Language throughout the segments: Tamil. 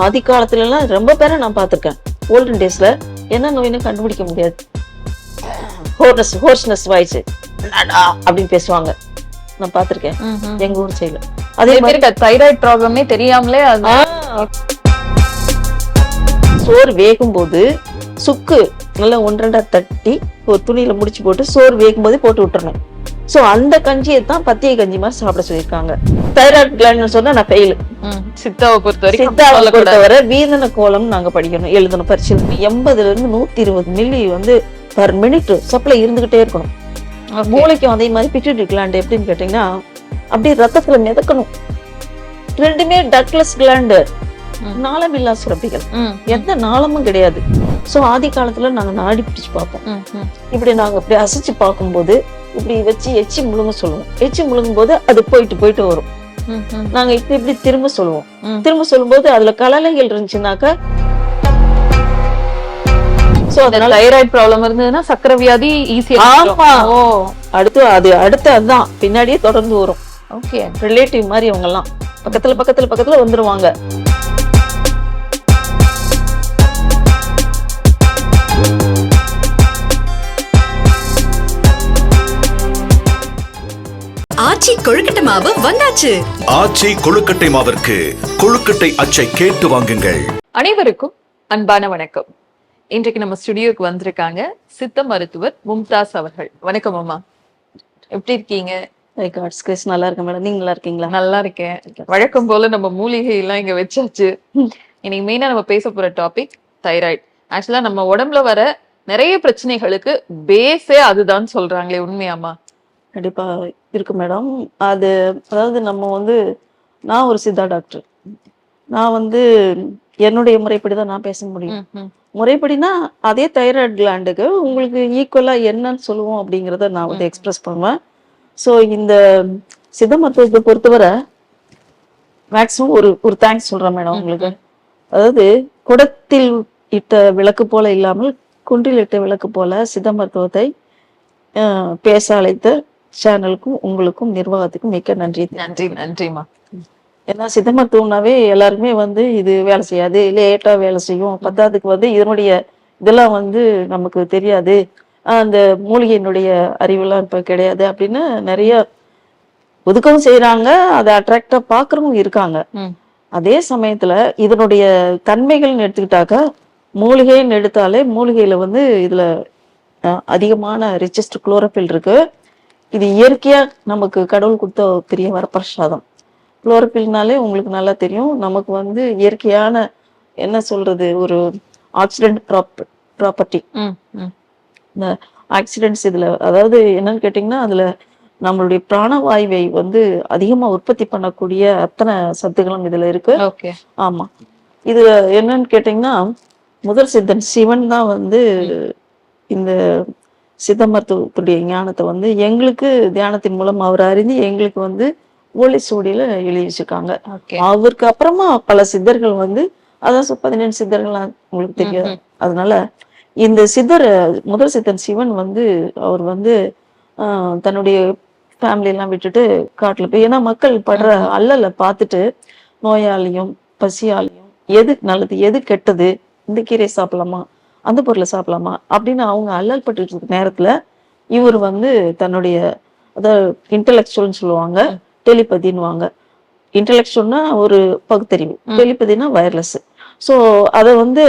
ஆதி காலத்துல எல்லாம் ரொம்ப பேரை நான் பார்த்திருக்கேன். ஓல்டன் டேஸ்ல என்ன நோயின்னு கண்டுபிடிக்க முடியாது. ஹோர்ஸ்னஸ் வாய்ஸ் அப்படின்னு பேசுவாங்க, நான் பார்த்திருக்கேன் எங்க ஊர் சைடுல. அதே மாதிரி தைராய்டு ப்ராப்ளமே தெரியாமலே சோறு வேகும் போது சுக்கு நல்லா ஒன்றா தட்டி ஒரு துணியில முடிச்சு போட்டு சோறு வேகும் போது போட்டு விட்டுறணும். சோ அந்த கஞ்சியை தான் பத்திய கஞ்சி மாதிரி சாப்பிட சொல்லியிருக்காங்க. தைராய்டு கிளாண்ட் சொன்னா நான் ஃபெயில். சித்தாவை பொறுத்தவரை வீதன கோலம் நாங்க படிக்கணும், எழுதணும், பரிசீலனை 80 இருந்து 120 மில்லி வந்து பர் மினிட் சப்ளை இருந்துகிட்டே இருக்கணும். மூளைக்கும் அதே மாதிரி பிட்யூட்டரி கிளாண்ட் எப்படின்னு கேட்டீங்கன்னா அப்படியே ரத்தத்துல மிதக்கணும். ரெண்டுமே டக்லஸ் கிளாண்டு, நாளமில்லா சுரப்பிகள், எந்த நாளமும் கிடையாது. சோ ஆதி காலத்துல நாங்க நாடி பிடிச்சு பார்ப்போம். இப்படி நாங்க இப்படி அசைச்சு பார்க்கும்போது இப்படி வச்சு எச்சி முழுங்க சொல்லுவோம். எச்சி முழுங்கும் போது அது போயிட்டு வரும். நாங்க இப்படி திரும்ப சொல்லுவோம். திரும்ப சொல்லும் போது அதுல கலலைகள் இருந்துச்சுன்னாக்கா, சோ அதனால தைராய்டு ப்ராப்ளம் இருந்ததுன்னா சக்கரை வியாதி ஈஸியா. ஆமா, அடுத்து அதுதான் பின்னாடியே தொடர்ந்து வரும். ஓகே, ரிலேட்டிவ் மாதிரி அவங்க எல்லாம் பக்கத்துல வந்துருவாங்க. ஆச்சி கொழுக்கட்டை மாவு வந்தாச்சு. ஆச்சி கொழுக்கட்டை மாவிற்கு கொழுக்கட்டை அச்சை கேட்டு வாங்குங்கள். அனைவருக்கும் அன்பான வணக்கம். இன்றைக்கு நம்ம ஸ்டுடியோக்கு வந்திருக்காங்க சித்த மருத்துவர் மும்தாஸ் அவர்கள். வணக்கம் அம்மா, எப்படி இருக்கீங்க? நல்லா இருக்கேன் மேடம், நீங்க நல்லா இருக்கீங்களா? நல்லா இருக்கேன். வழக்கம் போல நம்ம மூலிகை எல்லாம் இங்க வச்சாச்சு. இன்னைக்கு மெயினா நம்ம பேச போற டாபிக் தைராய்டு. ஆக்சுவலா நம்ம உடம்புல வர நிறைய பிரச்சனைகளுக்கு பேஸே அதுதான் சொல்றாங்களே, உண்மையாமா? கண்டிப்பா இருக்கு மேடம். அதாவது நம்ம வந்து, நான் ஒரு சித்தா டாக்டர். நான் வந்து என்னுடைய முறைப்படிதான் நான் பேச முடியும். முறைப்படினா அதே தைராய்டு கிளாண்டுக்கு உங்களுக்கு ஈக்குவலா என்னன்னு சொல்லுவோம் அப்படிங்கிறத நான் வந்து எக்ஸ்பிரஸ் பண்ணுவேன். ஸோ இந்த சித்த மருத்துவத்தை பொறுத்தவரை மேக்சிமம் ஒரு தேங்க்ஸ் சொல்றேன் மேடம் உங்களுக்கு. அதாவது குடத்தில் இட்ட விளக்கு போல இல்லாமல் குன்றில் இட்ட விளக்கு போல சித்த மருத்துவத்தை பேச அழைத்த சேனலுக்கும் உங்களுக்கும் நிர்வாகத்துக்கும் மிக்க நன்றி. நன்றிமா. ஏன்னா சித்த மருத்துவம்னாவே எல்லாருக்குமே வந்து இது வேலை செய்யாது, லேட்டா வேலை செய்யும், பத்தாவதுக்கு வந்து இதனுடைய இதெல்லாம் வந்து நமக்கு தெரியாது, அந்த மூலிகையினுடைய அறிவெல்லாம் இப்ப கிடையாது அப்படின்னு நிறைய ஒதுக்கவும் செய்யறாங்க. அதை அட்ராக்டா பாக்குறவங்க இருக்காங்க. அதே சமயத்துல இதனுடைய தன்மைகள்னு எடுத்துக்கிட்டாக்கா, மூலிகைன்னு எடுத்தாலே மூலிகையில வந்து இதுல அதிகமான ரிச்சஸ்ட் குளோரோஃபில் இருக்கு. இது இயற்கையா நமக்கு கடவுள் கொடுத்த பெரிய வரப்பிரசாதம். குளோரோஃபில்னாலே உங்களுக்கு நல்லா தெரியும், நமக்கு வந்து இயற்கையான என்ன சொல்றது, ஒரு ஆக்சிடென்ட் ப்ராப்பர்ட்டி. இந்த ஆக்சிடென்ட்ஸ் இதுல அதாவது என்னன்னு கேட்டீங்கன்னா, அதுல நம்மளுடைய பிராணவாயுவை வந்து அதிகமா உற்பத்தி பண்ணக்கூடிய அத்தனை சத்துக்களும் இதுல இருக்கு. ஆமா, இதுல என்னன்னு கேட்டீங்கன்னா, முதல் சித்தன் சிவன் தான் வந்து இந்த சித்த மருத்துவத்துடைய ஞானத்தை வந்து எங்களுக்கு தியானத்தின் மூலம் அவர் அறிந்து எங்களுக்கு வந்து ஒளி சூடியில எழுதி வச்சிருக்காங்க. அவருக்கு அப்புறமா பல சித்தர்கள் வந்து, அதான் 17 சித்தர்கள் உங்களுக்கு தெரியாது. அதனால இந்த சித்தர் முதல் சித்தன் சிவன் வந்து அவர் வந்து தன்னுடைய ஃபேமிலி எல்லாம் விட்டுட்டு காட்டுல போய், ஏன்னா மக்கள் படுற அல்லல பார்த்துட்டு நோயாளியும் பசியாலையும் எது நல்லது எது கெட்டது, இந்த கீரை சாப்பிடலாமா அந்த பொருளை சாப்பிடலாமா அப்படின்னு அவங்க அல்லல் பட்டு இருக்க நேரத்துல இவர் வந்து தன்னுடைய அதாவது இன்டெலெக்சுவல்னு சொல்லுவாங்க, டெலிபதின்னுவாங்க. இன்டெலெக்சுவல்னா ஒரு பகுத்தறிவு, டெலிபதினா வயர்லெஸ். ஸோ அதை வந்து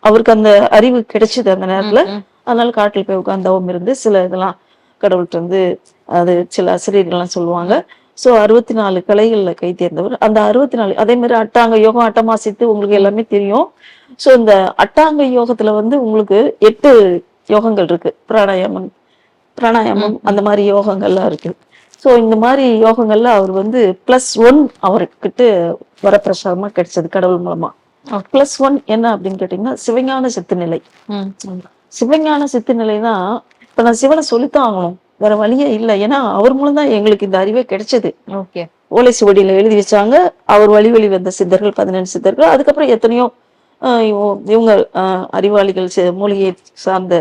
அவருக்கு அந்த அறிவு கிடைச்சது அந்த நேரத்துல. அதனால காட்டில் போய் உட்கார்ந்தவும் இருந்து சில இதெல்லாம் கடவுள்கிட்ட வந்து அது சில ஆசிரியர்கள்லாம் சொல்லுவாங்க. ஸோ 64 கலைகள்ல கை தேர்ந்தவர். அந்த 64 அதே மாதிரி அட்டாங்க யோகம், அட்டமாசித்து உங்களுக்கு எல்லாமே தெரியும். ஸோ இந்த அட்டாங்க யோகத்துல வந்து உங்களுக்கு 8 யோகங்கள் இருக்கு. பிராணாயாமம் அந்த மாதிரி யோகங்கள்லாம் இருக்கு. ஸோ இந்த மாதிரி யோகங்கள்ல அவர் வந்து +1 அவர்கிட்ட வரப்பிரசாதமா கிடைச்சது கடவுள் மூலமா. +1 என்ன அப்படின்னு கேட்டீங்கன்னா, சிவஞான சித்து நிலை. சிவஞான சித்து நிலைதான் இப்ப நான் சிவனை சொல்லித்தான் ஆகணும், வேற வழியே இல்லை. ஏன்னா அவர் மூலம் தான் எங்களுக்கு இந்த அறிவே கிடைச்சது. ஓலை சுவடியில எழுதி வச்சாங்க. அவர் வழி வந்த சித்தர்கள் 17 சித்தர்கள். அதுக்கப்புறம் எத்தனையோ இவங்க அறிவாளிகள், மூலிகை சார்ந்த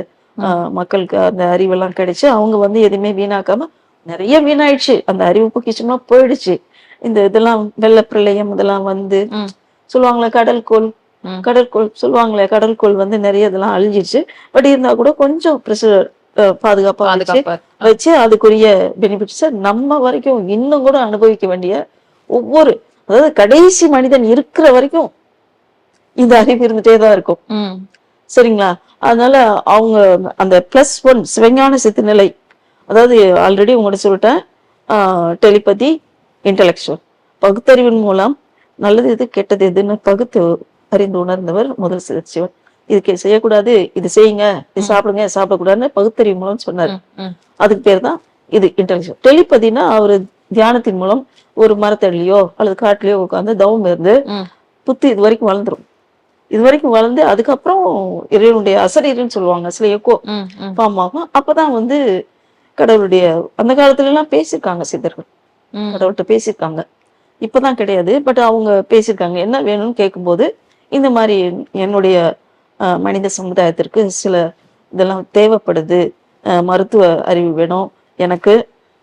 மக்களுக்கு அந்த அறிவெல்லாம் கிடைச்சு அவங்க வந்து எதுவுமே வீணாக்காம, நிறைய வீணாயிடுச்சு, அந்த அறிவு பொக்கிஷமா போயிடுச்சு. இந்த இதெல்லாம் வெள்ள பிரளயம் இதெல்லாம் வந்து சொல்லுவாங்களே கடல்கோள், கடற்கோள் சொல்லுவாங்களே, கடற்கோள் வந்து நிறைய இதெல்லாம் அழிஞ்சிச்சு. பட் இருந்தா கூட கொஞ்சம் பாதுகாப்பா வச்சு அதுக்குரிய பெனிஃபிட்ஸ நம்ம வரைக்கும் இன்னும் கூட அனுபவிக்க வேண்டிய ஒவ்வொரு, அதாவது கடைசி மனிதன் இருக்கிற வரைக்கும் இந்த அறிவு இருந்துட்டே தான் இருக்கும். சரிங்களா? அதனால அவங்க அந்த +1 சிவஞான சித்து நிலை, அதாவது ஆல்ரெடி உங்கள்கிட்ட சொல்லிட்டேன், டெலிபதி, இன்டெலெக்சுவல், பகுத்தறிவின் மூலம் நல்லது எது கெட்டது எதுன்னு பகுத்து அறிந்து உணர்ந்தவர் முதல் சிவன். இதுக்கு செய்யக்கூடாது, இது செய்யுங்க, இது சாப்பிடுங்க, சாப்பிடக்கூடாதுன்னு பகுத்தறிவு மூலம் சொன்னாரு. அதுக்கு பேர் தான் இது இன்டெலெக்சுவல். டெலிபதினா அவரு தியானத்தின் மூலம் ஒரு மரத்தடிலையோ அல்லது காட்டிலையோ உட்காந்து தவம் இருந்து புத்தி இது வரைக்கும் வளர்ந்துரும். இது வரைக்கும் வளர்ந்து அதுக்கப்புறம் இறைவனுடைய அசரீரன்னு சொல்லுவாங்க, சில எக்கோ ஃபார்ம் ஆகும். அப்பதான் வந்து கடவுளுடைய, அந்த காலத்துல எல்லாம் பேசியிருக்காங்க சித்தர்கள், கடவுள்கிட்ட பேசியிருக்காங்க. இப்பதான் கிடையாது, பட் அவங்க பேசியிருக்காங்க. என்ன வேணும்னு கேட்கும்போது இந்த மாதிரி என்னுடைய மனித சமுதாயத்திற்கு சில இதெல்லாம் தேவைப்படுது, மருத்துவ அறிவு வேணும், எனக்கு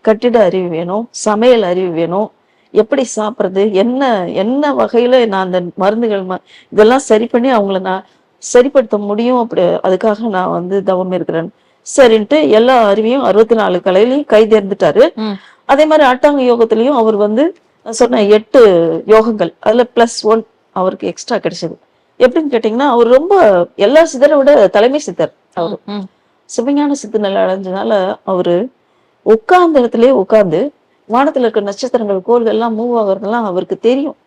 கட்டிட அறிவு வேணும், சமையல் அறிவு வேணும், எப்படி சாப்பிட்றது, என்ன என்ன வகையில நான் அந்த மருந்துகள் இதெல்லாம் சரி பண்ணி அவங்கள நான் சரிப்படுத்த முடியும், அப்படி அதுக்காக நான் வந்து தவம் இருக்கிறேன் சரின்ட்டு எல்லா அறிவையும் 64 கலையிலையும் கை தேர்ந்துட்டாரு. அதே மாதிரி அட்டாங்க யோகத்திலையும் அவர் வந்து சொன்ன 8 யோகங்கள் அதுல +1 அவருக்கு எக்ஸ்ட்ரா கிடைச்சது. எப்படின்னு கேட்டீங்கன்னா, அவர் ரொம்ப எல்லா சித்தரை விட தலைமை சித்தர் அவரு. சிவஞான சித்து நிலை அடைஞ்சதுனால அவரு உட்கார்ந்த இடத்துலயே உட்கார்ந்து வானத்துல இருக்க நட்சத்திரங்கள், கோள்கள் எல்லாம் மூவ் ஆகுறதெல்லாம் அவருக்கு தெரியும்.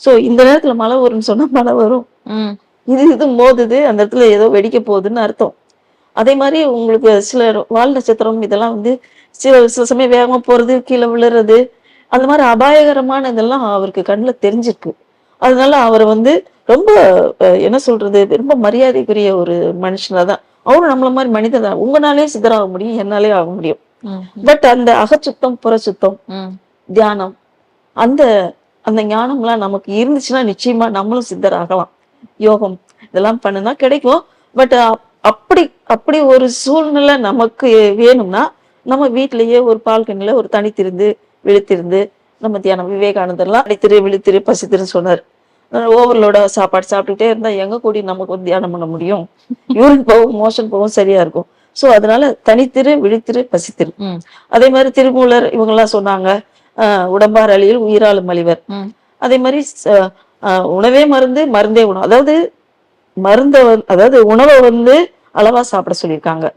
சோ இந்த நேரத்துல மழை வரும்னு சொன்னா மழை வரும், இது மோதுது, அந்த இடத்துல ஏதோ வெடிக்க போகுதுன்னு அர்த்தம். அதே மாதிரி உங்களுக்கு சில வால் நட்சத்திரம் இதெல்லாம் வந்து சில சமயம் வேகமா போறது, கீழே விழுறது, அந்த மாதிரி அபாயகரமான இதெல்லாம் அவருக்கு கண்ணுல தெரிஞ்சிருக்கு. அதனால அவரை வந்து ரொம்ப என்ன சொல்றது, ரொம்ப மரியாதைக்குரிய ஒரு மனுஷனா தான் அவரும். நம்மள மாதிரி மனிதன் தான். உங்களாலே சித்தராக முடியும், என்னாலே ஆக முடியும். பட் அந்த அகச்சுத்தம் புறச்சுத்தம் தியானம், அந்த அந்த ஞானம்லாம் நமக்கு இருந்துச்சுன்னா நிச்சயமா நம்மளும் சித்தர் ஆகலாம். யோகம் இதெல்லாம் பண்ணுனா கிடைக்கும். பட் அப்படி ஒரு சூழ்நிலை நமக்கு வேணும்னா நம்ம வீட்டிலேயே ஒரு பால்கனில ஒரு தனித்திருந்து விழித்திருந்து நம்ம தியானம், விவேகானந்தர்லாம் தனித்திரு விழித்திரு பசித்திருன்னு சொன்னார். ஓவர்லோட சாப்பாடு சாப்பிட்டுட்டே இருந்தா எங்க கூடி நமக்கு வந்து தியானம் பண்ண முடியும்? யூரின் போகும், மோஷன் போகும், சரியா இருக்கும். சோ அதனால தனித்திரு விழித்திரு பசித்திரு. அதே மாதிரி திருமூலர் இவங்க எல்லாம் சொன்னாங்க, உடம்பார் அழியில் உயிராலும் மலிவர். அதே மாதிரி உணவே மருந்து, மருந்தே உணவு. அதாவது உணவை வந்து அளவா சாப்பிட சொல்லியிருக்காங்க.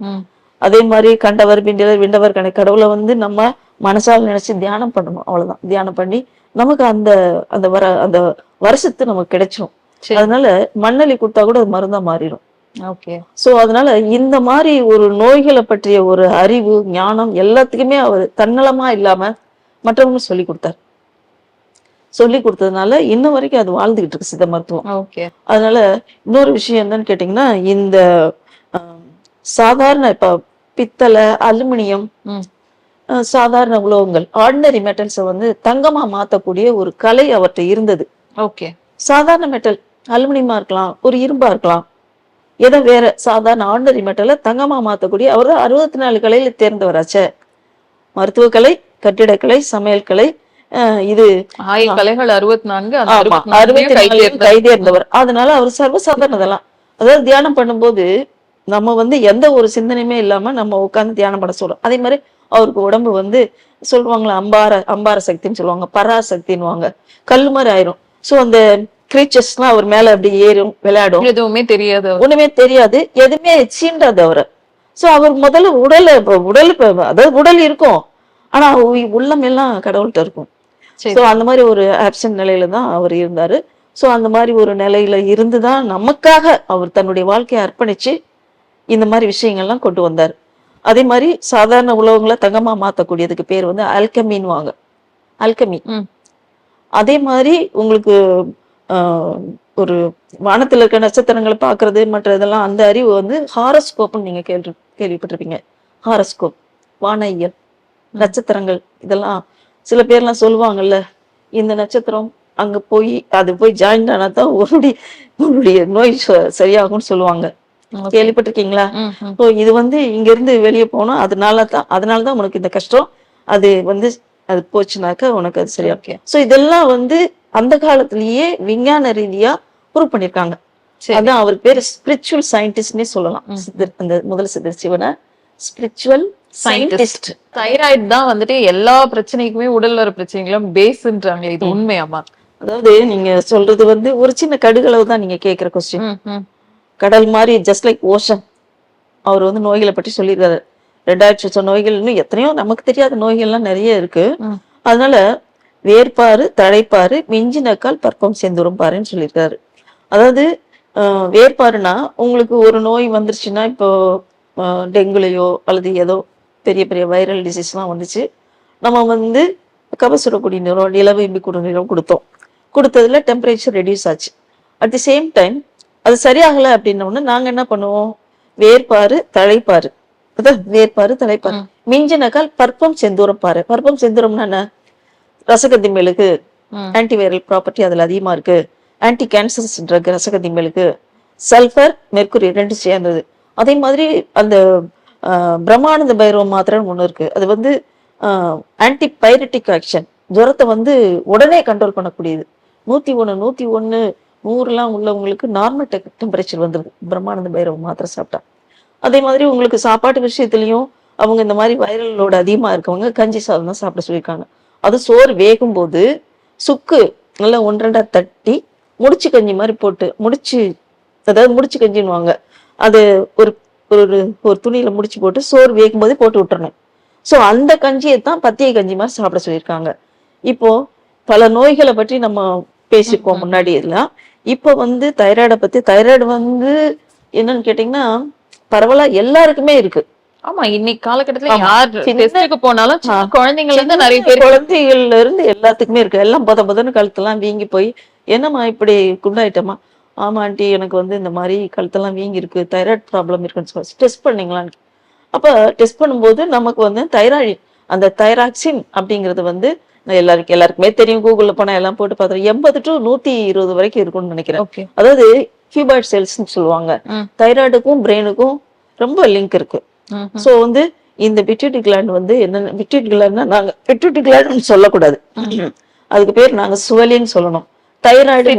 அதே மாதிரி கண்டவர் பிண்டவர் விண்டவர் கடவுளை வந்து நம்ம மனசால் நினைச்சு தியானம் பண்ணணும், அவ்வளவுதான். தியானம் பண்ணி நமக்கு அந்த அந்த வருஷத்து நமக்கு கிடைச்சிடும். அதனால மண்ணலி கொடுத்தா கூட அது மருந்தா மாறிடும். சோ அதனால இந்த மாதிரி ஒரு நோய்களை பற்றிய ஒரு அறிவு ஞானம் எல்லாத்துக்குமே அவர் தன்னலமா இல்லாம மற்றவங்க சொல்லி கொடுத்தார். சொல்லி கொடுத்ததுனால இன்ன வரைக்கும் அது வாழ்ந்துகிட்டு இருக்கு சித்த மருத்துவம். அதனால இன்னொரு விஷயம் என்னன்னு கேட்டீங்கன்னா, இந்த சாதாரண இப்ப பித்தளை, அலுமினியம், சாதாரண உலோகங்கள், ஆர்டினரி மெட்டல்ஸை வந்து தங்கமா மாத்தக்கூடிய ஒரு கலை அவர்கிட்ட இருந்தது. சாதாரண மெட்டல் அலுமினியமா இருக்கலாம், ஒரு இரும்பா இருக்கலாம், ஏதோ வேற சாதாரண ஆர்டினரி மெட்டலை தங்கமா மாத்தக்கூடிய அவர் 64 கலையில தேர்ந்தவராச்சே. மருத்துவ கலை, கட்டிடக்கலை, சமையல் கலை, இது கலைகள் 64 கைதேர்ந்தவர். அதனால அவர் சர்வசாதாரண இதெல்லாம், அதாவது தியானம் பண்ணும்போது நம்ம வந்து எந்த ஒரு சிந்தனையுமே இல்லாம நம்ம உட்கார்ந்து தியானம் பண்ண சொல்றோம். அதே மாதிரி அவருக்கு உடம்பு வந்து சொல்லுவாங்களா, அம்பார சக்தின்னு சொல்லுவாங்க, பராசக்தின்னுவாங்க, கல்லு மாதிரி ஆயிரும். சோ அந்த கிரீச்சர்ஸ் எல்லாம் அவர் மேல அப்படி ஏறும், விளையாடும், எதுவுமே தெரியாது, ஒண்ணுமே தெரியாது, எதுவுமே சீண்டாது அவரை. சோ அவர் முதல்ல அதாவது உடல் இருக்கும், ஆனா உள்ளம் எல்லாம் கடவுள்கிட்ட இருக்கும். சோ அந்த மாதிரி ஒரு ஆப்சன்ட் நிலையில தான் அவர் இருந்தாரு. சோ அந்த மாதிரி ஒரு நிலையில இருந்துதான் நமக்காக அவர் தன்னுடைய வாழ்க்கையை அர்ப்பணிச்சு இந்த மாதிரி விஷயங்கள்லாம் கொண்டு வந்தார். அதே மாதிரி சாதாரண உலகங்களை தங்கமா மாத்தக்கூடியதுக்கு பேர் வந்து அல்கமின்னுவாங்க, அல்கமி. அதே மாதிரி உங்களுக்கு ஒரு வானத்துல இருக்க நட்சத்திரங்களை பாக்குறது மற்ற இதெல்லாம், அந்த அறிவு வந்து ஹாரோஸ்கோப்னு நீங்க கேள்விப்பட்டிருப்பீங்க. ஹாரோஸ்கோப், வானியல், நட்சத்திரங்கள் இதெல்லாம் சில பேர்லாம் சொல்லுவாங்கல்ல, இந்த நட்சத்திரம் அங்க அது போய் ஜாயின் ஆனாதான் உன்னுடைய நோய் சரியாகும்னு சொல்லுவாங்க. கேள்விப்பட்டிருக்கீங்களா? இது வந்து இங்க இருந்து வெளியே போனோம், அதனாலதான் உனக்கு இந்த கஷ்டம், அது வந்து அது போச்சுனாக்க உனக்கு அது சரியா. சோ இதெல்லாம் வந்து அந்த காலத்திலேயே விஞ்ஞான ரீதியா ப்ரூவ் பண்ணிருக்காங்க. சரி. அதான் அவர் பேரு ஸ்பிரிச்சுவல் சயின்டிஸ்ட்னே சொல்லலாம். சித்தர், அந்த முதல் சித்தர் சிவனை ஸ்பிரிச்சுவல் சயின்டிஸ்ட். தைராய்டு தான் வந்துட்டு எல்லா பிரச்சனைக்குமே, உடல் வர பிரச்சனைகளும் பேஸ்ன்றாங்க. இது உண்மையாமா? அதாவது நீங்க சொல்றது வந்து ஒரு சின்ன கடுகளவு தான் நீங்க கேக்குற கொஸ்டின். ம், ம். கடல் மாதிரி ஜஸ்ட் லைக் ஓஷன். அவர் வந்து நோய்களை பற்றி சொல்லியிருக்காரு. 2000 நோய்கள், இன்னும் எத்தனையோ நமக்கு தெரியாத நோய்கள்லாம் நிறைய இருக்கு. அதனால வேர்பாரு, தழைப்பாரு, மிஞ்சினக்கால் பற்பம் செந்துரும் பாருன்னு சொல்லியிருக்காரு. அதாவது வேர்பாருனா உங்களுக்கு ஒரு நோய் வந்துருச்சுன்னா, இப்போ டெங்குலையோ அல்லது ஏதோ பெரிய பெரிய வைரல் டிசீஸ்லாம் வந்துச்சு, நம்ம வந்து கபசுர குடிநீரோ நிலவேம்பு குடிநீரோ கொடுத்ததுல டெம்பரேச்சர் ரெடியூஸ் ஆச்சு. அட் தி சேம் டைம் அது சரியாகலை அப்படின்னோடனே நாங்க என்ன பண்ணுவோம், வேர்பாரு தழைப்பாரு, அதான் வேர்பாரு தழைப்பாரு, மிஞ்சினக்கால் பற்பம் செந்தூரம் பாரு. பற்பம் செந்தூரம்னா என்ன, ரசகத்தி மேலுக்கு ஆன்டிவைரல் ப்ராப்பர்ட்டி அதுல அதிகமா இருக்கு, ஆன்டி கேன்சர்ஸ் ட்ரக் ரசகத்தி மேலுக்கு, சல்ஃபர் மெர்குரி ரெண்டு சேர்ந்தது. அதே மாதிரி அந்த பிரம்மானந்த பைரவ மாத்திரைன்னு ஒண்ணு இருக்கு, அது வந்து ஆன்டி பைரட்டிக் ஆக்ஷன், ஜுரத்தை வந்து உடனே கண்ட்ரோல் பண்ணக்கூடியது. 101 100 உள்ளவங்களுக்கு நார்மல் டெம்பரேச்சர் வந்துருது பிரம்மானந்த பைரவ மாத்திரை சாப்பிட்டா. அதே மாதிரி உங்களுக்கு சாப்பாட்டு விஷயத்துலயும் அவங்க இந்த மாதிரி வைரல் லோடு அதிகமா இருக்கவங்க கஞ்சி சாதம் தான் சாப்பிட சொல்லியிருக்காங்க. அது சோறு வேகும் போது சுக்கு நல்லா 1-2 தட்டி முடிச்சு கஞ்சி மாதிரி போட்டு, அதாவது முடிச்சு கஞ்சின்னுவாங்க, அது ஒரு ஒரு ஒரு துணியில முடிச்சு போட்டு சோறு வேகும் போதே போட்டு விட்டுறணும். சோ அந்த கஞ்சியை தான் பத்திய கஞ்சி மாதிரி சாப்பிட சொல்லியிருக்காங்க. இப்போ பல நோய்களை பற்றி நம்ம பேசிருக்கோம் முன்னாடி எல்லாம். இப்போ வந்து தைராய்டை பத்தி, தைராய்டு வந்து என்னன்னு கேட்டீங்கன்னா பரவலா எல்லாருக்குமே இருக்கு. ஆமா, இன்னைக்கு காலகட்டத்துல யார் டெஸ்டுக்கு போனாலும் சின்ன குழந்தைங்கள்ல இருந்து நிறைய பேர், குழந்தைகள்ல இருந்து எல்லாத்துக்குமே இருக்கு. எல்லாம் பதன்னு கழுத்தெல்லாம் வீங்கி போய், என்னம்மா இப்படி குண்டாயிட்டமா, ஆமா ஆண்டி எனக்கு வந்து இந்த மாதிரி கழுத்தெல்லாம் வீங்கி இருக்கு, தைராய்டு ப்ராப்ளம் இருக்குன்னு சொல்லி டெஸ்ட் பண்ணீங்களான்னு. அப்ப டெஸ்ட் பண்ணும்போது நமக்கு வந்து தைராய்டு, அந்த தைராக்சின் அப்படிங்கிறது வந்து எல்லாருக்குமே தெரியும், கூகுள்ல போனா எல்லாம் போட்டு பார்த்தோம், 80 to 120 வரைக்கும் இருக்கும்னு நினைக்கிறேன். அதாவது கியூபாய்ட் செல்ஸ்ன்னு சொல்லுவாங்க. தைராய்டுக்கும் பிரெயினுக்கும் ரொம்ப லிங்க் இருக்கு. சோ வந்து இந்த பிட்யூட்டரி கிளாண்ட் வந்து என்னன்னா, பிட்யூட்டரி கிளாண்ட்னா நாங்க பிட்யூட்டரி கிளாண்ட் சொல்லக்கூடாது, அதுக்கு பேர் நாங்க சுவலின்னு சொல்லணும். தைராய்டு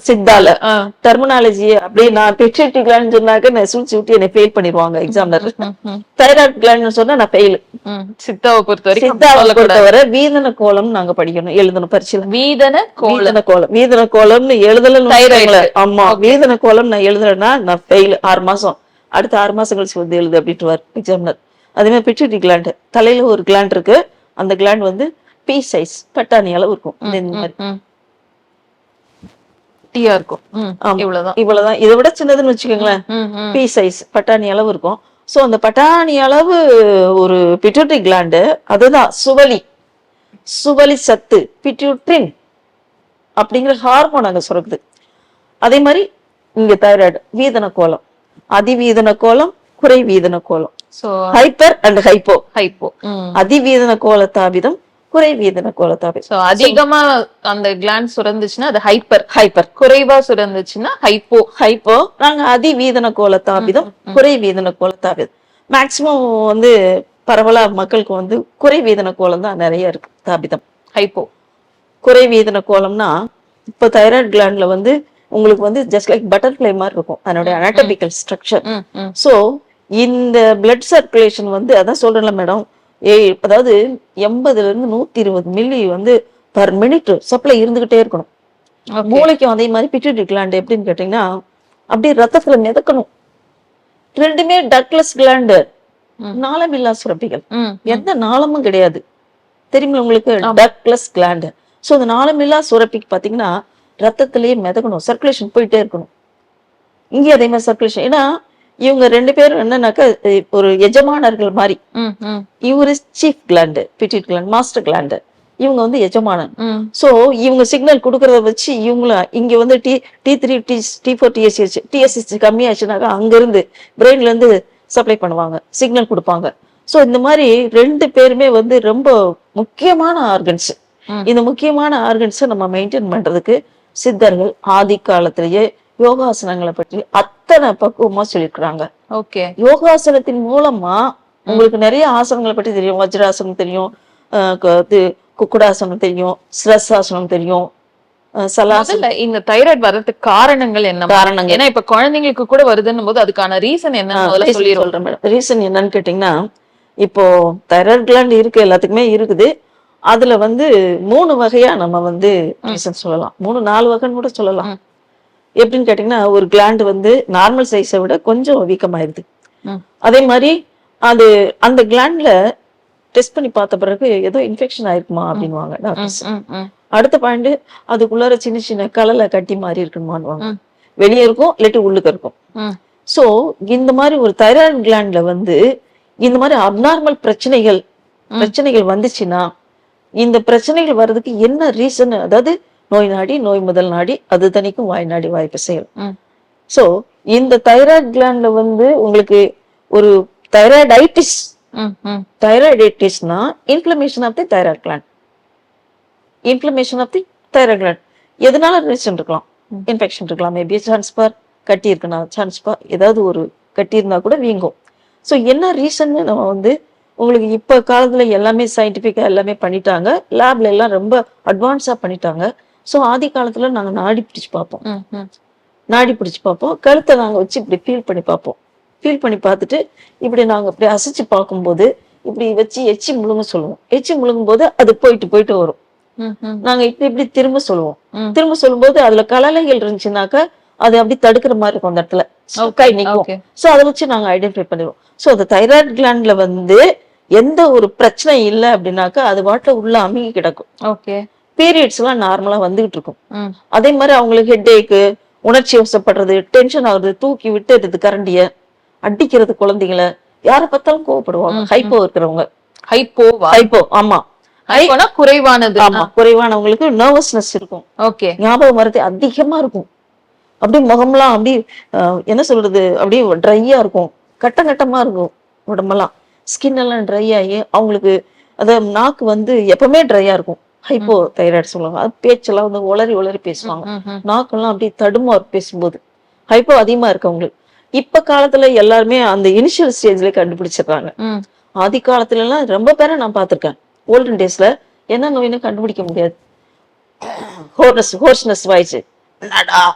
சித்தால டெர்மினாலஜி அப்படியே நான் பிட்யூட்டரி கிளாண்ட் சொன்னாக்க நான் சுட்டி என்னை ஃபெயில் பண்ணிடுவாங்க எக்ஸாம்ல. தைராய்டு கிளாண்ட் சொன்னா நான் ஃபெயில். சித்தாவை பொறுத்தவரை வீதன கோலம் நாங்க படிக்கணும், எழுதணும் பரிசீலனை. வீதன கோலம்னு எழுதல. ஆமா, வீதன கோலம் நான் எழுதுறேன்னா நான் ஃபெயில். 6 மாசம், அடுத்த 6 மாசம் கழிச்சு வந்து எழுது அப்படின்ட்டு எக்ஸாம்னர். அதே மாதிரி பிட்யூட்டரி கிளாண்ட், தலையில ஒரு கிளாண்ட் இருக்கு, அந்த கிளாண்ட் வந்து பீ சைஸ் பட்டாணி அளவு இருக்கும். இந்த மாதிரி இருக்கும். இவ்வளவுதான், இதை விட சின்னதுன்னு வச்சுக்கோங்களேன், பீ சைஸ் பட்டாணி அளவு இருக்கும். சோ அந்த பட்டாணி அளவு ஒரு பிட்யூட்டரி கிளாண்டு, அதுதான் சுவலி சத்து பிட்யூட்ரின் அப்படிங்கிற ஹார்மோன் அங்க சுரக்குது. அதே மாதிரி இங்க தைராய்டு வீதன கோலம், அதிவீதன கோலம், குறை வீதன கோலம், ஹைப்பர் அண்ட் ஹைப்போ. அதிவீதன கோல தாபிதம், குறை வீதன கோல தாபிதம். சோ அதிகமா அந்த கிளாண்ட் சுரந்துச்சுன்னா அது ஹைப்பர், குறைவா சுரந்துச்சுன்னா ஹைப்போ. நாங்க அதிவீதன கோல தாபிதம், குறை வீதன கோல தாபிதம். மேக்சிமம் வந்து பரவலா மக்களுக்கு வந்து குறை வீதன கோலம் தான் நிறைய இருக்கு, தாபிதம். ஹைப்போ குறை வீதன கோலம்னா இப்போ தைராய்டு கிளாண்ட்ல வந்து உங்களுக்கு வந்து ஜஸ்ட் லைக் பட்டர்ஃப்ளை மாதிரி இருக்கும் அதனுடைய அனாட்டமிக்கல் ஸ்ட்ரக்சர். சோ இந்த பிளட் சர்க்குலேஷன் வந்து அதான் சொல்றேன்ல மேடம், அதாவது 80 to 120 மில்லி வந்து பர் மினிட் சப்ளை இருந்துகிட்டே இருக்கணும். மூளைக்கும் அதே மாதிரி பிட்யூட்டரி கிளாண்ட் எப்படின்னு கேட்டீங்கன்னா அப்படியே ரத்தத்துல மிதக்கணும். ரெண்டுமே டக்லஸ் கிளாண்டு, நாளமில்லா சுரப்பிகள், எந்த நாளமும் கிடையாது, தெரியுமா உங்களுக்கு, டக்லஸ் கிளாண்டு. சோ இந்த நாளமில்லா சுரப்பிக்கு பாத்தீங்கன்னா ரத்தத்திலேயே மிதக்கணும், சர்க்குலேஷன் போயிட்டே இருக்கணும். இங்கே அதே மாதிரி சர்க்குலேஷன். ஏன்னா இவங்க 2 பேரும் என்னன்னாக்கா ஒரு எஜமானர்கள் மாதிரி. இவரு chief gland pituitary gland, master gland, இவங்க வந்து எஜமானன். சோ இவங்க சிக்னல் கொடுக்கறத வச்சு இவங்கள இங்க வந்து T3 T4 TSH கம்மியாச்சுனாக்கா அங்க இருந்து பிரெயின்ல இருந்து சப்ளை பண்ணுவாங்க, சிக்னல் கொடுப்பாங்க. சோ இந்த மாதிரி 2 பேருமே வந்து ரொம்ப முக்கியமான ஆர்கன்ஸ். இந்த முக்கியமான ஆர்கன்ஸை நம்ம மெயின்டைன் பண்றதுக்கு சித்தர்கள் ஆதி காலத்திலேயே யோகாசனங்களை பற்றி அத்தனை பக்குவமா சொல்லியிருக்கிறாங்க. யோகாசனத்தின் மூலமா உங்களுக்கு நிறைய ஆசனங்களை பற்றி தெரியும். வஜ்ராசனம் தெரியும், குக்குடாசனம் தெரியும், ஸ்ரஸ்ஆசனம் தெரியும், சலாசலம் முதல்ல இந்த தைராய்டு வர்றதுக்கு காரணங்கள் என்ன? காரணங்கள் ஏன்னா இப்ப குழந்தைங்களுக்கு கூட வருதுன்னும் போது அதுக்கான ரீசன் என்ன முதல்ல சொல்லிடுறோம். சொல்றேன் மேடம். ரீசன் என்னன்னு கேட்டீங்கன்னா, இப்போ தைராய்டு கிளாண்ட் இருக்கு, எல்லாத்துக்குமே இருக்குது. அதுல வந்து 3 வகையா நம்ம வந்து ரீசன் சொல்லலாம். 3-4 வகைன்னு கூட சொல்லலாம். எப்படின்னு கேட்டீங்கன்னா, ஒரு கிளாண்ட் வந்து நார்மல் சைஸை விட கொஞ்சம் வீக்கமாயிருது. அதே மாதிரி அது அந்த கிளாண்ட்ல டெஸ்ட் பண்ணி பார்த்த பிறகு ஏதோ இன்ஃபெக்ஷன் ஆயிருக்குமா அப்படின்வாங்க டாக்டர்ஸ். அடுத்த பாயிண்ட், அதுக்குள்ளார சின்ன சின்ன கலலை கட்டி மாதிரி இருக்கணுமான்னு வெளியே இருக்கும், இல்லாட்டி உள்ளுக்கு இருக்கும். சோ இந்த மாதிரி ஒரு தைராய்டு கிளாண்ட்ல வந்து இந்த மாதிரி அப்நார்மல் பிரச்சனைகள் வந்துச்சுன்னா, இந்த பிரச்சனைகள் வர்றதுக்கு என்ன ரீசன், அதாவது நோய் நாடி, நோய் முதல் நாடி, அது தனிக்கும் வாய் நாடி வாய்ப்பு செயல். சோ இந்த தைராய்டு கிளாண்ட்ல வந்து உங்களுக்கு ஒரு தைராய்டைட்டிஸ்னா inflammation of the thyroid gland. Inflammation of the thyroid gland எதனால ரீசன் இருக்கலாம், இன்ஃபெக்ஷன் இருக்கலாம், மேபி சான்ஸ் பார் கட்டி இருக்குன்னா, சான்ஸ் பார் ஏதாவது ஒரு கட்டி இருந்தா கூட வீங்கும். ஸோ என்ன ரீசன் நம்ம வந்து உங்களுக்கு இப்ப காலத்துல எல்லாமே சயின்டிபிக்கா எல்லாமே பண்ணிட்டாங்க, லேப்ல எல்லாம் ரொம்ப அட்வான்ஸா பண்ணிட்டாங்க. ஸோ ஆதி காலத்துல நாங்க நாடி பிடிச்சு பார்ப்போம், கழுத்தை நாங்க வச்சு இப்படி ஃபீல் பண்ணி பார்த்துட்டு இப்படி நாங்க இப்படி அசைச்சு பார்க்கும்போது இப்படி வச்சு எச்சி முழுங்க சொல்லுவோம். எச்சி முழுங்கும் போது அது போயிட்டு வரும். நாங்க இப்படி திரும்ப சொல்லும்போது அதுல கலலைகள் இருந்துச்சுனாக்கா அது அப்படி தடுக்கிற மாதிரி இருக்கும், அந்த இடத்துல கை நிற்கும். சோ அதை வச்சு நாங்க ஐடென்டிஃபை பண்ணிடுவோம். சோ அந்த தைராய்டு கிளாண்ட்ல வந்து எந்த ஒரு பிரச்சனை இல்லை அப்படின்னாக்கா அது பாட்டுல உள்ள அமுகி கிடக்கும். பீரியட்ஸ் எல்லாம் நார்மலா வந்துகிட்டு இருக்கும். அதே மாதிரி அவங்களுக்கு ஹெட்ஏக்கு, உணர்ச்சி வசப்படுறது, டென்ஷன் ஆகுறது, தூக்கி விட்டுறது, கரண்டிய அடிக்கிறது, குழந்தைங்களை யாரை பார்த்தாலும் கோவப்படுவாங்க. ஹைப்போ இருக்கிறவங்க, ஹைப்போ ஆமா குறைவானது, குறைவானவங்களுக்கு நர்வஸ்னஸ் இருக்கும், ஞாபகம் மறதி அதிகமா இருக்கும். அப்படியே முகம்லாம் அப்படி என்ன சொல்றது, அப்படியே ட்ரையா இருக்கும், கட்டமா இருக்கும் உடம்பெல்லாம், ஸ்கின் எல்லாம் ட்ரை ஆகி அவங்களுக்கு அதாவது நாக்கு வந்து எப்பவுமே ட்ரையா இருக்கும். ஹைப்போ தைராய்டு சொல்லுவாங்க. அது பேச்செல்லாம் வந்து உளறி பேசுவாங்க, நாக்கெல்லாம் அப்படியே தடுமாறு பேசும்போது. ஹைப்போ அதிகமா இருக்கு அவங்களுக்கு. இப்ப காலத்துல எல்லாருமே அந்த இனிஷியல் ஸ்டேஜ்ல கண்டுபிடிச்சிடுறாங்க. ஆதி காலத்துல எல்லாம் ரொம்ப பேரை நான் பார்த்திருக்கேன். ஓல்டன் டேஸ்ல என்ன நோயின்னு கண்டுபிடிக்க முடியாது. ஹோர்ஸ்னஸ் வாய்ஸ்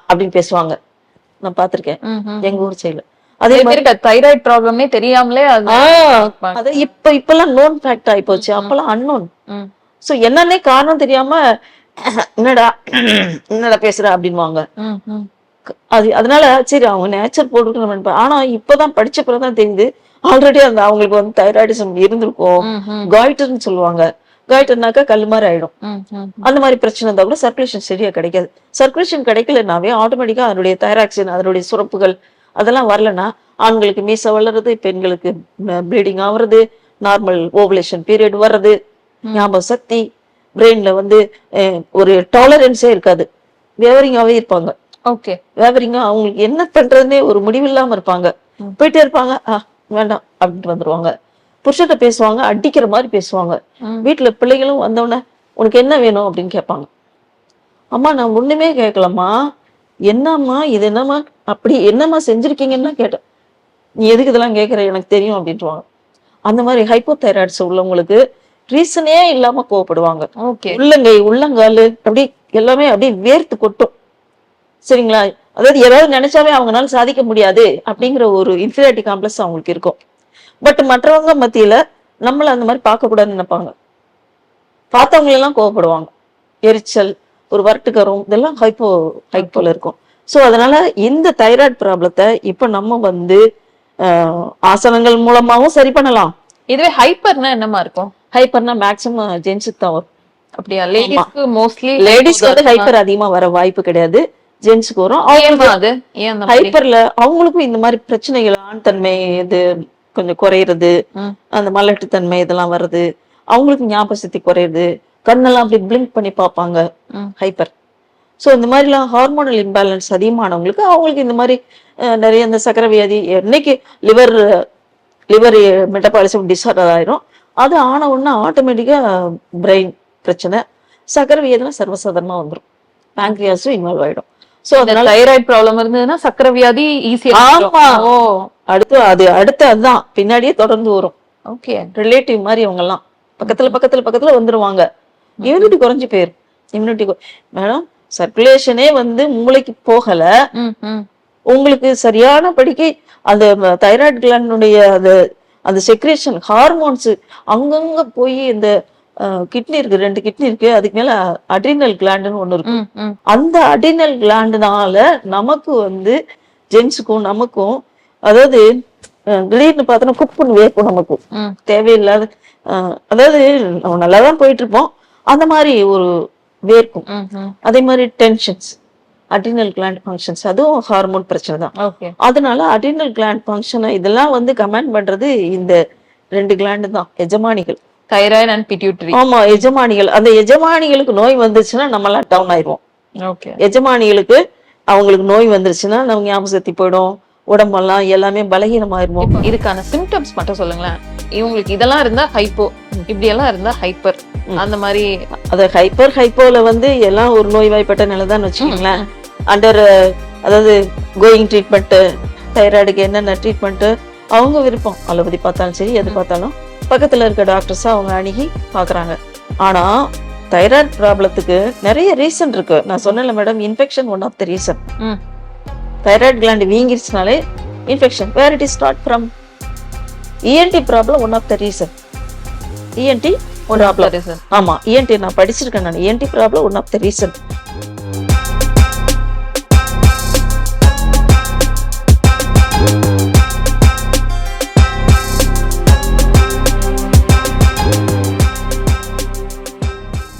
அப்படின்னு பேசுவாங்க, நான் பார்த்திருக்கேன் எங்க ஊர் சைடுல. அதே மாதிரி தைராய்டு ப்ராப்ளமே தெரியாமலே அது இப்பெல்லாம் நோன் ஃபேக்ட் ஆகி போச்சு, அப்பெல்லாம் அன்னோன். சோ என்னன்னே காரணம் தெரியாம என்னடா பேசுற அப்படின்வாங்க. அதனால சரி அவங்க நேச்சர் போட்டு, ஆனா இப்பதான் படிச்ச பிறகுதான் தெரியுது ஆல்ரெடி அந்த அவங்களுக்கு வந்து தைராய்டிசம் இருந்திருக்கும். காய்டர்ன்னு சொல்லுவாங்க. காய்டர்னாக்கா கல் மாதிரி ஆயிடும். அந்த மாதிரி பிரச்சனை இருந்தா கூட சர்க்குலேஷன் சரியா கிடைக்காது. சர்க்குலேஷன் கிடைக்கலனாவே ஆட்டோமேட்டிக்கா அதனுடைய தைராக்சின், அதனுடைய சுரப்புகள் அதெல்லாம் வரலன்னா ஆண்களுக்கு மீச வளருது, பெண்களுக்கு ப்ளீடிங் ஆகுறது, நார்மல் ஓவலேஷன் பீரியட் வர்றது, ஞாபக சக்தி, பிரெயின்ல வந்து ஒரு டாலரன்ஸே இருக்காது, வேவரிங்காவே இருப்பாங்க. வேவரிங்கா அவங்களுக்கு என்ன பண்றதுன்னே ஒரு முடிவில்லாம இருப்பாங்க. போயிட்டே இருப்பாங்க, வேண்டாம் அப்படின்ட்டு வந்துருவாங்க. புருஷத்தை பேசுவாங்க, அடிக்கிற மாதிரி பேசுவாங்க. வீட்டுல பிள்ளைகளும் வந்தோடனே உனக்கு என்ன வேணும் அப்படின்னு கேட்பாங்க. அம்மா நான் ஒண்ணுமே கேட்கலம்மா, என்னம்மா இது, என்னம்மா அப்படி என்னம்மா செஞ்சிருக்கீங்கன்னா கேட்டேன். நீ எதுக்கு இதெல்லாம் கேட்கற, எனக்கு தெரியும் அப்படின்ட்டுவாங்க. அந்த மாதிரி ஹைப்போதைராய்ட்ஸ் உள்ளவங்களுக்கு ரீசனே இல்லாம கோவப்படுவாங்க. உள்ளங்கை, உள்ளங்காலு அப்படி எல்லாமே அப்படியே வேர்த்து கொட்டும். சரிங்களா? அதாவது ஏதாவது நினைச்சாவே அவங்களால சாதிக்க முடியாது அப்படிங்கிற ஒரு இன்ஃபீரியாரிட்டி காம்ப்ளெக்ஸ் அவங்களுக்கு இருக்கும். பட் மற்றவங்க மத்தியில நம்மள அந்த மாதிரி பார்க்க கூடாதுன்னு நினைப்பாங்க. பார்த்தவங்க எல்லாம் கோவப்படுவாங்க. எரிச்சல், ஒரு வறட்டுக்கரும், இதெல்லாம் ஹைப்போல இருக்கும். சோ அதனால இந்த தைராய்டு ப்ராப்ளத்தை இப்ப நம்ம வந்து ஆசனங்கள் மூலமாவும் சரி பண்ணலாம். இதுவே ஹைப்பர்னா என்னமா இருக்கும்? ஹைப்பர்னா மேக்சிமம் ஜென்ஸுக்கு தான் வரும். அப்படியா? லேடிஸ்க்கு மோஸ்ட்லி, லேடிஸ்க்கு வந்து ஹைப்பர் அதிகமா வர வாய்ப்பு கிடையாது, ஜென்ஸுக்கு வரும். ஹைப்பர்ல அவங்களுக்கும் இந்த மாதிரி பிரச்சனைகள், ஆண் தன்மை இது கொஞ்சம் குறையிறது, அந்த மலட்டுத்தன்மை இதெல்லாம் வருது, அவங்களுக்கு ஞாபக சக்தி குறையுது, கண்ணெல்லாம் அப்படி பிளிங்க் பண்ணி பார்ப்பாங்க, ஹைப்பர். ஸோ இந்த மாதிரிலாம் ஹார்மோனல் இம்பேலன்ஸ் அதிகமானவங்களுக்கு அவங்களுக்கு இந்த மாதிரி நிறைய இந்த சக்கரை வியாதி, என்னைக்கு லிவர் மெட்டபாலிசம் டிஸார்டர் ஆயிரும், அது ஆன உடனே ஆட்டோமேட்டிக்கா பிரெயின் பிரச்சனை, சக்கரை வியாதிலாம் சர்வசாதாரணமா வந்துடும், பேங்க்ரியாஸும் இன்வால்வ் ஆயிடும். சோ அதனால தைராய்டு ப்ராப்ளம் இருந்ததுன்னா சக்கரை வியாதி ஈஸியா. ஆமா, அடுத்து அதுதான் பின்னாடியே தொடர்ந்து வரும். ரிலேட்டிவ் மாதிரி அவங்க எல்லாம் பக்கத்துல வந்துருவாங்க. இம்யூனிட்டி குறைஞ்சு போயிரும். மேடம் சர்க்குலேஷனே வந்து மூளைக்கு போகல, ம், ம். உங்களுக்கு சரியான படிக்கு அந்த தைராய்டு கிளாண்டுடைய அந்த அந்த செக்ரேஷன் ஹார்மோன்ஸ் அங்கங்க போய் இந்த கிட்னி இருக்கு, 2 கிட்னி இருக்கு, அதுக்கு மேல அட்ரினல் கிளாண்டுன்னு ஒண்ணு இருக்கு. ம், ம். அந்த அட்ரினல் கிளாண்டுனால நமக்கு வந்து ஜென்ஸுக்கும் நமக்கும், அதாவது திடீர்னு பார்த்தோன்னா குப்புன்னு வேர்க்கும் நமக்கு ம். தேவையில்லாத அதாவது நம்ம நல்லா தான் போயிட்டு இருப்போம், அந்த மாதிரி ஒரு வேர்க்கும். ம், ம். அதே மாதிரி டென்ஷன்ஸ், அட்ரினல் கிளாண்ட் ஃபங்க்ஷன்ஸ், அதுவும் ஹார்மோன் பிரச்சனை தான். ஓகே. அதனால அட்ரினல் கிளாண்ட் ஃபங்க்ஷனை இதெல்லாம் வந்து கமெண்ட் பண்றது இந்த 2 கிளாண்டு தான், எஜமானிகள். Thyroid and pituitary. ஆமா, எஜமானிகள். அந்த எஜமானிகளுக்கு நோய் வந்துச்சுன்னா நம்மளாம் டவுன் ஆயிடுவோம். ஓகே. எஜமானிகளுக்கு அவங்களுக்கு நோய் வந்துருச்சுன்னா நம்ம ஞாபக சக்தி போயிடும், உடம்பெல்லாம் எல்லாமே பலகீனமாயிருவோம். இதுக்கான சிம்டம்ஸ் மட்டும் சொல்லுங்களேன். இவங்களுக்கு இதெல்லாம் இருந்தா ஹைப்போ, இப்படி எல்லாம் இருந்தா ஹைப்பர், அந்த மாதிரி. அது ஹைப்போல வந்து எல்லாம் ஒரு நோய்வாய்ப்பட்ட நிலை தான் வச்சுக்கோங்களேன். அண்டர் அதாவது கோயிங் ட்ரீட்மெண்ட், தைராய்டுக்கு என்னென்ன ட்ரீட்மெண்ட் அவங்க விருப்பம், அலோபதி பார்த்தாலும் சரி எது பார்த்தாலும் பக்கத்துல இருக்க டாக்டர்ஸ் அவங்க அணுகி பாக்குறாங்க. ஆனா தைராய்டு ப்ராப்ளத்துக்கு நிறைய ரீசன் இருக்கு. நான் சொன்னேன்ல madam, infection one of the reason. Thyroid gland வீங்கிருச்சுனாலே infection. Where it is start from ENT problem one of the reason. ENT one of the reason. ஆமா, இஎன்டி நான் படிச்சிருக்கேன் நான். ENT problem one of the reason.